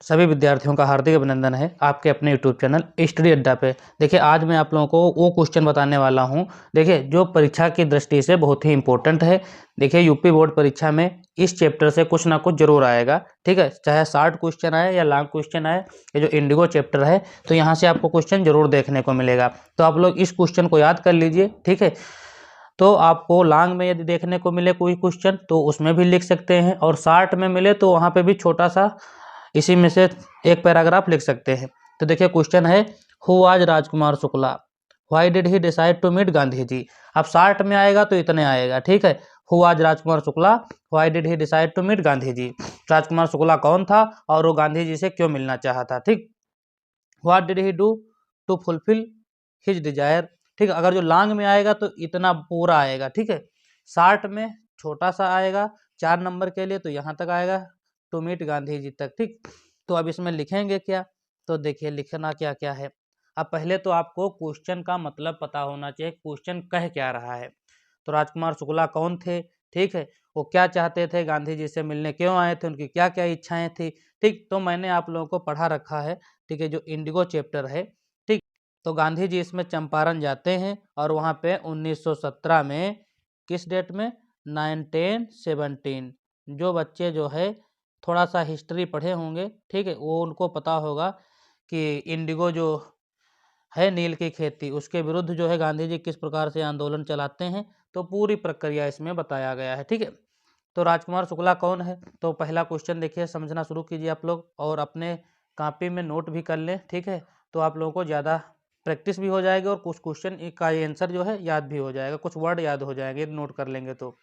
सभी विद्यार्थियों का हार्दिक अभिनंदन है आपके अपने यूट्यूब चैनल स्टडी अड्डा पे। देखिए आज मैं आप लोगों को वो क्वेश्चन बताने वाला हूँ, देखिए जो परीक्षा की दृष्टि से बहुत ही इंपॉर्टेंट है। देखिए यूपी बोर्ड परीक्षा में इस चैप्टर से कुछ ना कुछ जरूर आएगा, ठीक है, चाहे शॉर्ट क्वेश्चन आए या लॉन्ग क्वेश्चन आए। ये जो इंडिगो चैप्टर है तो यहाँ से आपको क्वेश्चन जरूर देखने को मिलेगा, तो आप लोग इस क्वेश्चन को याद कर लीजिए, ठीक है। तो आपको लॉन्ग में यदि देखने को मिले कोई क्वेश्चन तो उसमें भी लिख सकते हैं, और शॉर्ट में मिले तो वहाँ पे भी छोटा सा इसी में से एक पैराग्राफ लिख सकते हैं। तो देखिए क्वेश्चन है, who was Rajkumar Shukla, why did he decide to meet Gandhi ji. अब शॉर्ट में आएगा तो इतने आएगा, ठीक है। Who was Rajkumar Shukla, why did he decide to meet Gandhi ji. Rajkumar Shukla कौन था और वो गांधी जी से क्यों मिलना चाहा था, ठीक। What did he do to fulfil his desire, ठीक है। अगर जो लॉन्ग में आएगा तो इतना पूरा आएगा, ठीक है। शॉर्ट में छोटा सा आएगा 4 नंबर के लिए, तो यहाँ तक आएगा टू मीट गांधी जी तक, ठीक। तो अब इसमें लिखेंगे क्या, तो देखिए लिखना क्या क्या है। अब पहले तो आपको क्वेश्चन का मतलब पता होना चाहिए, क्वेश्चन कह क्या रहा है। तो राजकुमार शुक्ला कौन थे, ठीक है, वो क्या चाहते थे, गांधी जी से मिलने क्यों आए थे, उनकी क्या क्या इच्छाएं थी, ठीक। तो मैंने आप लोगों को पढ़ा रखा है, ठीक है, जो इंडिगो चैप्टर है, ठीक। तो गांधी जी इसमें चंपारण जाते हैं और वहाँ पे 1917 में, किस डेट में, 1917। जो बच्चे जो है थोड़ा सा हिस्ट्री पढ़े होंगे, ठीक है, वो उनको पता होगा कि इंडिगो जो है नील की खेती, उसके विरुद्ध जो है गांधी जी किस प्रकार से आंदोलन चलाते हैं, तो पूरी प्रक्रिया इसमें बताया गया है, ठीक है। तो राजकुमार शुक्ला कौन है, तो पहला क्वेश्चन देखिए, समझना शुरू कीजिए आप लोग और अपने कॉपी में नोट भी कर लें, ठीक है। तो आप लोगों को ज़्यादा प्रैक्टिस भी हो जाएगी और कुछ क्वेश्चन का आंसर जो है याद भी हो जाएगा, कुछ वर्ड याद हो जाएंगे नोट कर लेंगे तो।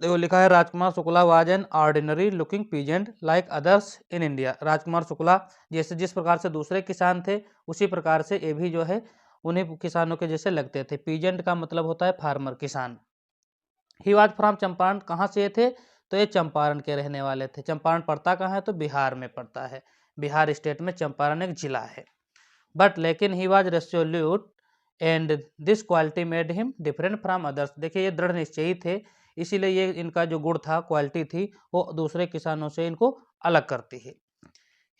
देखो लिखा है, Rajkumar Shukla was an ordinary looking peasant like others in India. Rajkumar Shukla जैसे जिस प्रकार से दूसरे किसान थे उसी प्रकार से ये भी जो है उन्हीं किसानों के जैसे लगते थे। पीजेंट का मतलब होता है फार्मर, किसान। ही वाज फ्रॉम चंपारण, कहाँ से ये थे, तो ये चंपारण के रहने वाले थे। चंपारण पड़ता कहाँ है, तो बिहार में पड़ता है, बिहार स्टेट में चंपारण एक जिला है। बट लेकिन he was Resolute and this quality made him different from others. देखिए ये दृढ़ निश्चयी थे, इसीलिए ये इनका जो गुण था, क्वालिटी थी, वो दूसरे किसानों से इनको अलग करती है।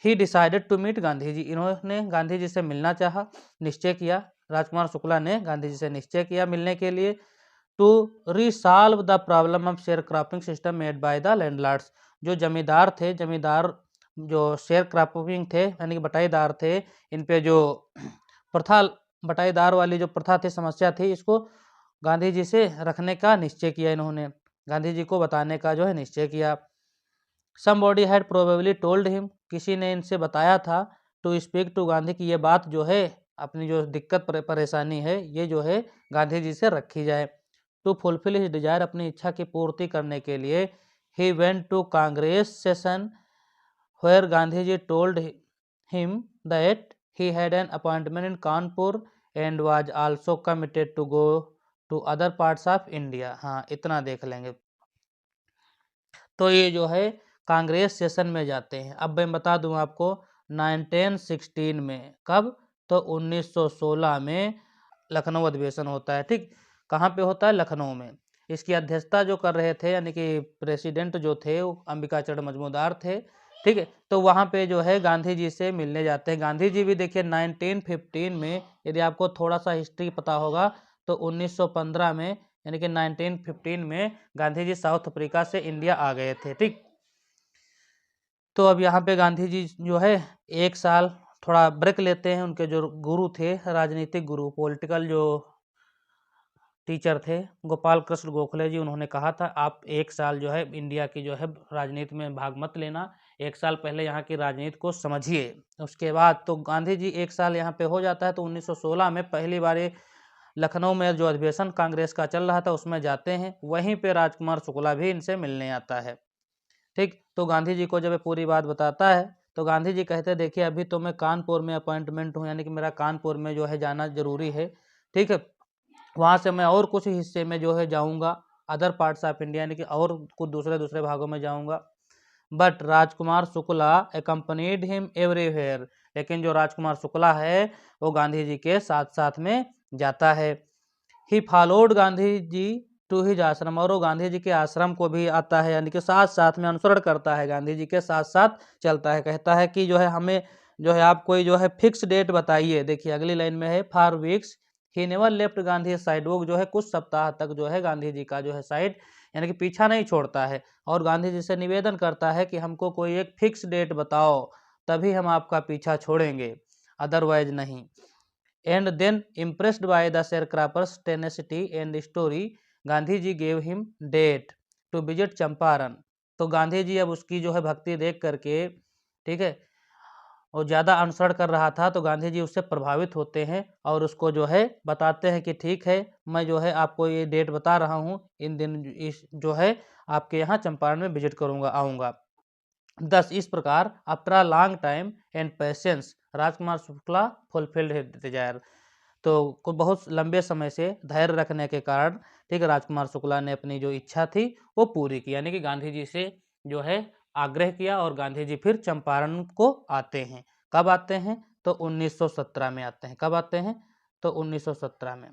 He decided to meet Gandhi ji, इन्होंने गांधी जी से मिलना चाहा, निश्चय किया। राजकुमार शुक्ला ने गांधी जी से निश्चय किया मिलने के लिए। To resolve the problem of share cropping system made by the landlords, जो जमींदार थे, जमींदार जो शेयर क्रॉपिंग थे यानी कि बटाईदार थे, इन पे जो प्रथा, बटाईदार वाली जो प्रथा थी, समस्या थी, इसको गांधी जी से रखने का निश्चय किया इन्होंने, गांधी जी को बताने का जो है निश्चय किया। Somebody had probably told him, किसी ने इनसे बताया था, टू स्पीक टू गांधी, की ये बात जो है, अपनी जो दिक्कत परेशानी है, ये जो है गांधी जी से रखी जाए। टू फुलफिल हिज डिजायर, अपनी इच्छा की पूर्ति करने के लिए, he went to Congress session where Gandhiji told him that he had an appointment in Kanpur and was also committed to go to other parts of India। हाँ इतना देख लेंगे। तो ये जो है कांग्रेस सेशन में जाते हैं। अब मैं बता दूं आपको, 1916 में, कब, तो 1916 में लखनऊ अधिवेशन होता है, ठीक। कहाँ पे होता है, लखनऊ में। इसकी अध्यक्षता जो कर रहे थे यानी कि प्रेसिडेंट जो थे वो अंबिका चरण मजूमदार थे, ठीक है। तो वहाँ पे जो है गांधी जी से मिलने जाते हैं। गांधी जी भी देखिए 1915 में, यदि आपको थोड़ा सा हिस्ट्री पता होगा तो 1915 में यानी कि 1915 में गांधी जी साउथ अफ्रीका से इंडिया आ गए थे, ठीक। तो अब यहाँ पे गांधी जी जो है एक साल थोड़ा ब्रेक लेते हैं। उनके जो गुरु थे, राजनीतिक गुरु, पॉलिटिकल जो टीचर थे, गोपाल कृष्ण गोखले जी, उन्होंने कहा था आप एक साल जो है इंडिया की जो है राजनीति में भाग मत लेना, एक साल पहले यहाँ की राजनीति को समझिए। उसके बाद तो गांधी जी एक साल यहाँ पे हो जाता है, तो 1916 में पहली बार लखनऊ में जो अधिवेशन कांग्रेस का चल रहा था उसमें जाते हैं। वहीं पे राजकुमार शुक्ला भी इनसे मिलने आता है, ठीक। तो गांधी जी को जब पूरी बात बताता है तो गांधी जी कहते हैं देखिए अभी तो मैं कानपुर में अपॉइंटमेंट हूँ, यानी कि मेरा कानपुर में जो है जाना जरूरी है, ठीक है। वहाँ से मैं और कुछ हिस्से में जो है जाऊँगा, अदर पार्ट्स ऑफ इंडिया यानी कि और कुछ दूसरे दूसरे भागों में जाऊँगा। But Rajkumar Shukla accompanied him everywhere, लेकिन जो राजकुमार शुक्ला है वो गांधी जी के साथ साथ में जाता है। He followed Gandhi ji to his ashram, और वो गांधी जी के आश्रम को भी आता है, यानी कि साथ साथ में अनुसरण करता है, गांधी जी के साथ साथ चलता है। कहता है कि जो है हमें जो है आप कोई जो है फिक्स डेट बताइए। देखिए अगली लाइन में है, for weeks he never left Gandhi side, वो जो है कुछ सप्ताह तक जो है गांधी जी का जो है साइड यानी कि पीछा नहीं छोड़ता है, और गांधी जी से निवेदन करता है कि हमको कोई एक फिक्स डेट बताओ, तभी हम आपका पीछा छोड़ेंगे, अदरवाइज नहीं। And then impressed by the sharecroppers tenacity and story, Gandhi ji gave him date to visit Champaran. तो गांधी जी अब उसकी जो है भक्ति देख करके, ठीक है, और ज़्यादा अनुसरण कर रहा था, तो गांधी जी उससे प्रभावित होते हैं और उसको जो है बताते हैं कि ठीक है, मैं जो है आपको ये डेट बता रहा हूँ, इन दिन इस जो है आपके यहाँ चंपारण में विजिट करूँगा, आऊँगा। दस इस प्रकार after a long time and patience Rajkumar Shukla fulfilled his Dzire, तो बहुत लंबे समय से धैर्य रखने के कारण, ठीक है, राजकुमार शुक्ला ने अपनी जो इच्छा थी वो पूरी की, यानी कि गांधी जी से जो है आग्रह किया, और गांधी जी फिर चंपारण को आते हैं। कब आते हैं? तो 1917 में आते हैं। कब आते हैं? तो 1917 में।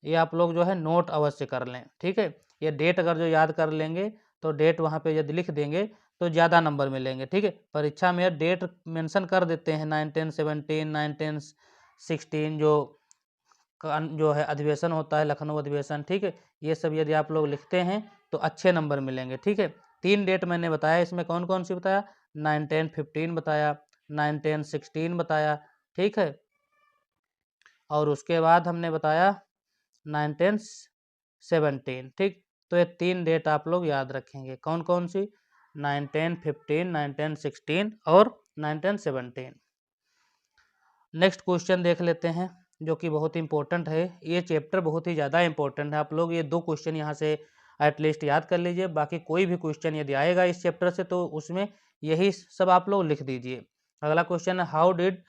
ये आप लोग जो है नोट अवश्य कर लें, ठीक है। ये डेट अगर जो याद कर लेंगे तो डेट वहाँ पे यदि लिख देंगे तो ज़्यादा नंबर मिलेंगे, ठीक है। परीक्षा में डेट मेंशन कर देते हैं, 1917, 1916 जो है अधिवेशन होता है, लखनऊ अधिवेशन, ठीक है। ये सब यदि आप लोग लिखते हैं तो अच्छे नंबर मिलेंगे, ठीक है। 3 डेट मैंने बताया, इसमें कौन कौन सी बताया? 1915 बताया, 1916 बताया, ठीक है, और उसके बाद हमने बताया 1917, ठीक। तो ये 3 डेट आप लोग याद रखेंगे, कौन कौन सी? 1915, 1916 और 1917। नेक्स्ट क्वेश्चन देख लेते हैं, जो कि बहुत इंपॉर्टेंट है। ये चैप्टर बहुत ही ज़्यादा इंपॉर्टेंट है, आप लोग ये 2 क्वेश्चन यहाँ से एटलीस्ट याद कर लीजिए। बाकी कोई भी क्वेश्चन यदि आएगा इस चैप्टर से तो उसमें यही सब आप लोग लिख दीजिए। अगला क्वेश्चन है, how did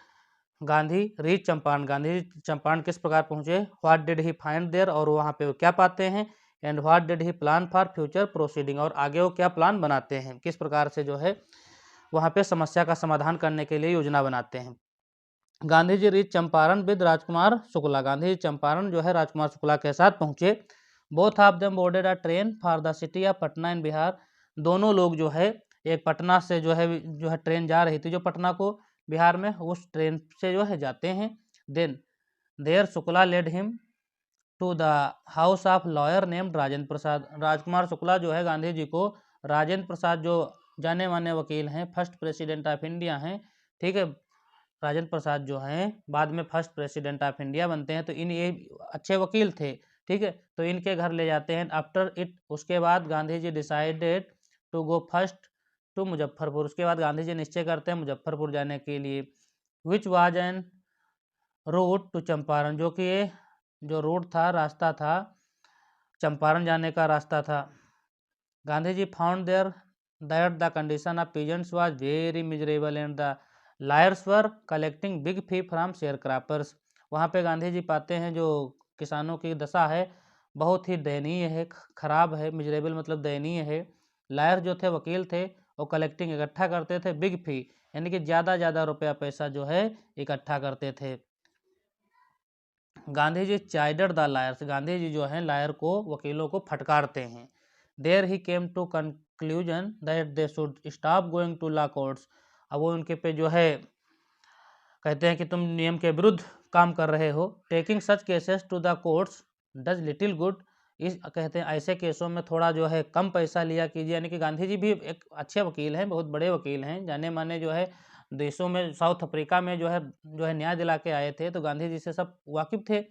Gandhi reach Champaran, Gandhi Champaran किस प्रकार पहुंचे? What did he find there, और वहाँ पे वो क्या पाते हैं? And what did he plan for future proceeding, और आगे वो क्या प्लान बनाते हैं, किस प्रकार से जो है वहाँ पे समस्या का समाधान करने के लिए योजना बनाते हैं। गांधी जी रीच चंपारण विद राजकुमार शुक्ला, गांधी जी चंपारण जो है राजकुमार शुक्ला के साथ पहुंचे। Both of them boarded a train for the city of Patna in Bihar, दोनों लोग जो है एक पटना से जो है ट्रेन जा रही थी जो पटना को बिहार में, उस ट्रेन से जो है जाते हैं। Then there Shukla led him to the house of lawyer named Rajendra Prasad, Rajkumar Shukla जो है गांधी जी को राजेंद्र प्रसाद, जो जाने माने वकील हैं, फर्स्ट प्रेसिडेंट ऑफ इंडिया हैं, ठीक है, राजेंद्र प्रसाद जो हैं बाद में फर्स्ट प्रेसिडेंट ऑफ इंडिया बनते हैं, तो ये अच्छे वकील थे, ठीक है, तो इनके घर ले जाते हैं। आफ्टर इट, उसके बाद Gandhi ji decided to go first to Muzaffarpur, उसके बाद गांधी जी निश्चय करते हैं मुजफ्फरपुर जाने के लिए। Which was en route to Champaran, जो कि जो रूट था, रास्ता था, चंपारण जाने का रास्ता था। Gandhi ji found there that the condition of peasants was very miserable and the lawyers were collecting big fee from sharecroppers, वहाँ पे गांधी जी पाते हैं जो किसानों की दशा है बहुत ही दयनीय है, खराब है, मिजरेबल मतलब दयनीय है। लायर जो थे, वकील थे, वो कलेक्टिंग इकट्ठा करते थे, बिग फी यानी कि ज़्यादा रुपया पैसा जो है इकट्ठा करते थे। Gandhi ji chided the lawyers, Gandhi ji जो हैं लायर को, वकीलों को फटकारते हैं। There he came to conclusion that they should stop going to law courts, अब वो उनके पे जो है कहते हैं कि तुम नियम के विरुद्ध काम कर रहे हो। Taking such cases to the courts does little good, इस कहते हैं ऐसे केसों में थोड़ा जो है कम पैसा लिया कीजिए, यानी कि गांधी जी भी एक अच्छे वकील हैं, बहुत बड़े वकील हैं, जाने माने जो है देशों में, साउथ अफ्रीका में जो है न्याय दिला के आए थे, तो गांधी जी से सब वाकिफ थे।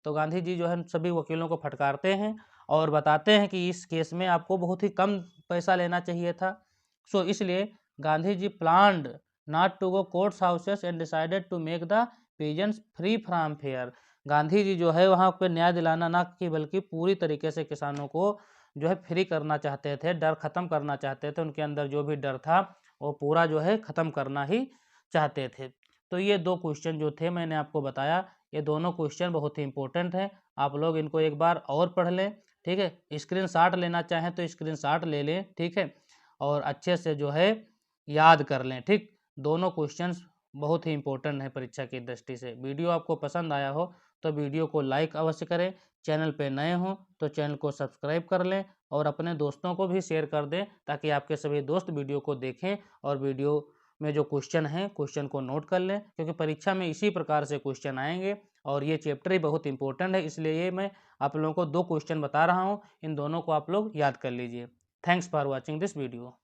तो गांधी जी जो है सभी वकीलों को फटकारते हैं और बताते हैं कि इस केस में आपको बहुत ही कम पैसा लेना चाहिए था। सो इसलिए Gandhi ji planned not to go courts houses and decided to make the peasants free from fear, Gandhi ji जो है वहाँ पे न्याय दिलाना ना कि बल्कि पूरी तरीके से किसानों को जो है फ्री करना चाहते थे, डर खत्म करना चाहते थे, उनके अंदर जो भी डर था वो पूरा जो है खत्म करना ही चाहते थे। तो ये 2 क्वेश्चन जो थे मैंने आपको बताया, ये दोनों क्वेश्चन बहुत ही इंपॉर्टेंट हैं, आप लोग इनको एक बार और पढ़ लें, ठीक है। स्क्रीनशॉट लेना चाहें तो स्क्रीनशॉट ले लें, ठीक है, और अच्छे से जो है याद कर लें, ठीक। दोनों क्वेश्चंस बहुत ही इंपॉर्टेंट है परीक्षा की दृष्टि से। वीडियो आपको पसंद आया हो तो वीडियो को लाइक अवश्य करें। चैनल पे नए हों तो चैनल को सब्सक्राइब कर लें और अपने दोस्तों को भी शेयर कर दें, ताकि आपके सभी दोस्त वीडियो को देखें और वीडियो में जो क्वेश्चन हैं क्वेश्चन को नोट कर लें, क्योंकि परीक्षा में इसी प्रकार से क्वेश्चन आएंगे और ये चैप्टर ही बहुत इंपॉर्टेंट है। इसलिए ये मैं आप लोगों को 2 क्वेश्चन बता रहा हूँ, इन दोनों को आप लोग याद कर लीजिए। Thanks for watching this video.